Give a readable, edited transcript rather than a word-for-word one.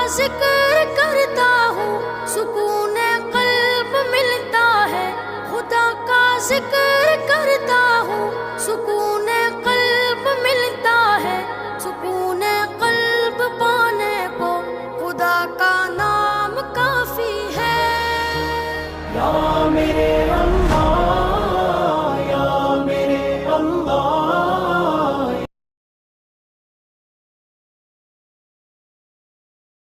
जिक्र करता हूँ सुकून कल्ब मिलता है। खुदा का जिक्र करता हूँ सुकून कल्ब मिलता है। सुकून कल्ब पाने को खुदा का नाम काफी है। या मेरे